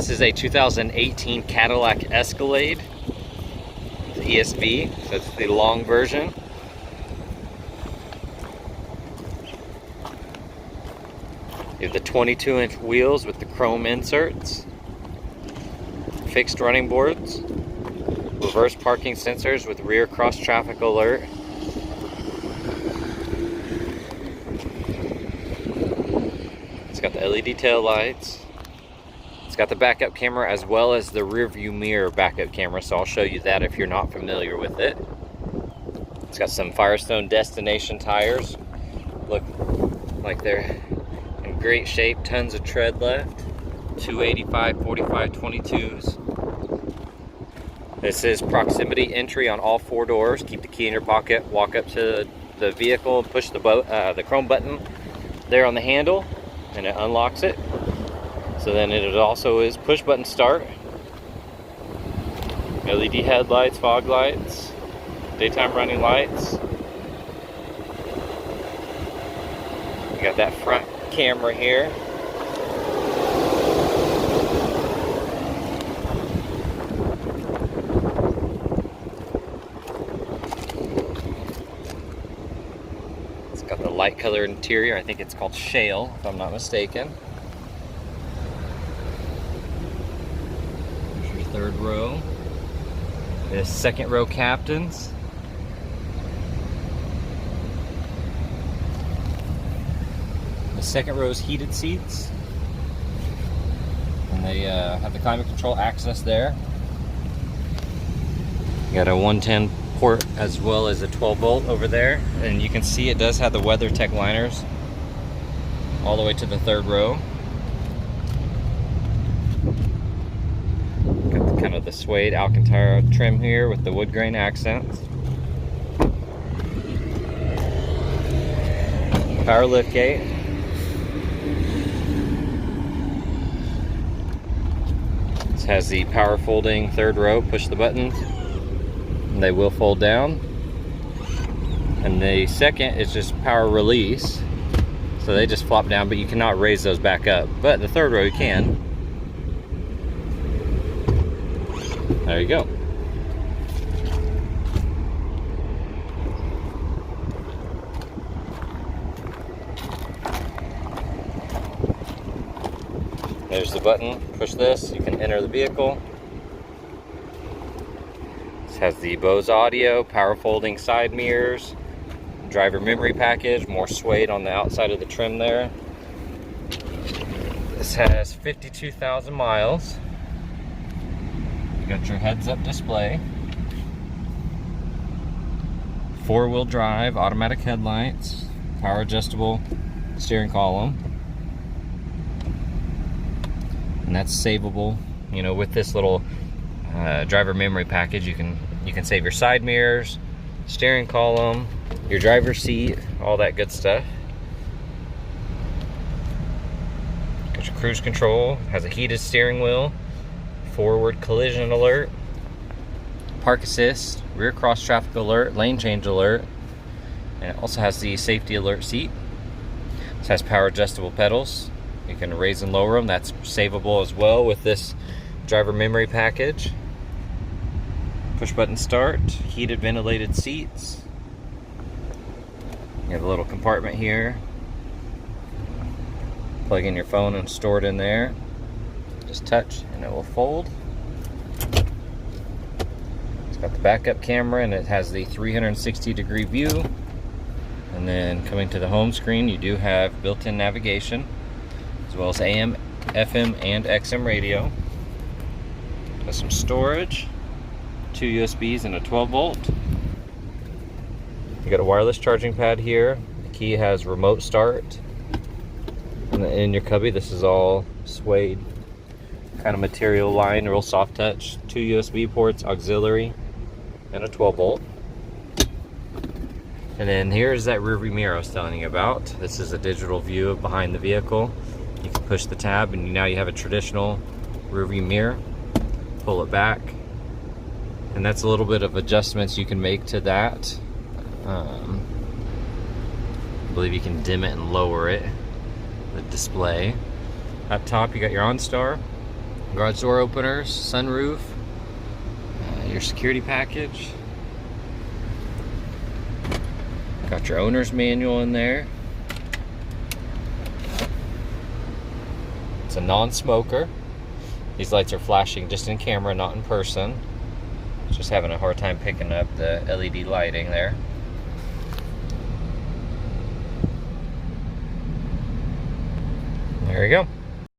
This is a 2018 Cadillac Escalade, the ESV, so it's the long version. You have the 22-inch wheels with the chrome inserts, fixed running boards, reverse parking sensors with rear cross traffic alert, it's got the LED tail lights. It's got the backup camera as well as the rear view mirror backup camera, so I'll show you that if you're not familiar with it. It's got some Firestone Destination tires. Look like they're in great shape, tons of tread left. 285 45 22s. This is proximity entry on all four doors. Keep the key in your pocket, walk up to the vehicle and push the chrome button there on the handle and it unlocks it. So then it also is push button start, LED headlights, fog lights, daytime running lights. You got that front camera here. It's got the light colored interior. I think it's called SHALE, if I'm not mistaken. Third row. There's second row captains. The second row is heated seats. And they have the climate control access there. You got a 110 port as well as a 12 volt over there. And you can see it does have the WeatherTech liners all the way to the third row. Kind of the suede Alcantara trim here with the wood grain accents. Power liftgate. This has the power folding third row. Push the buttons and they will fold down. And the second is just power release. So they just flop down, but you cannot raise those back up. But the third row you can. There you go. There's the button. Push this, you can enter the vehicle. This has the Bose audio, power folding side mirrors, driver memory package, more suede on the outside of the trim there. This has 52,000 miles. Got your heads-up display, four-wheel drive, automatic headlights, power adjustable steering column, and that's savable. You know, with this little driver memory package, you can save your side mirrors, steering column, your driver's seat, all that good stuff. Got your cruise control, has a heated steering wheel, forward collision alert, park assist, rear cross traffic alert, lane change alert, and it also has the safety alert seat. It has power adjustable pedals. You can raise and lower them. That's savable as well with this driver memory package. Push button start, heated ventilated seats. You have a little compartment here. Plug in your phone and store it in there. Just touch and it will fold. It's got the backup camera and it has the 360-degree view. And then coming to the home screen, you do have built-in navigation as well as AM, FM, and XM radio. Got some storage, 2 USBs and a 12 volt. You got a wireless charging pad here. The key has remote start. And in your cubby, this is all suede kind of material line, real soft touch. 2 USB ports, auxiliary, and a 12 volt. And then here's that rear view mirror I was telling you about. This is a digital view of behind the vehicle. You can push the tab and now you have a traditional rear view mirror. Pull it back. And that's a little bit of adjustments you can make to that. I believe you can dim it and lower it, the display. Up top you got your OnStar, Garage door openers, sunroof, your security package. Got your owner's manual in there. It's a non-smoker. These lights are flashing just in camera, not in person. Just having a hard time picking up the LED lighting there. There you go.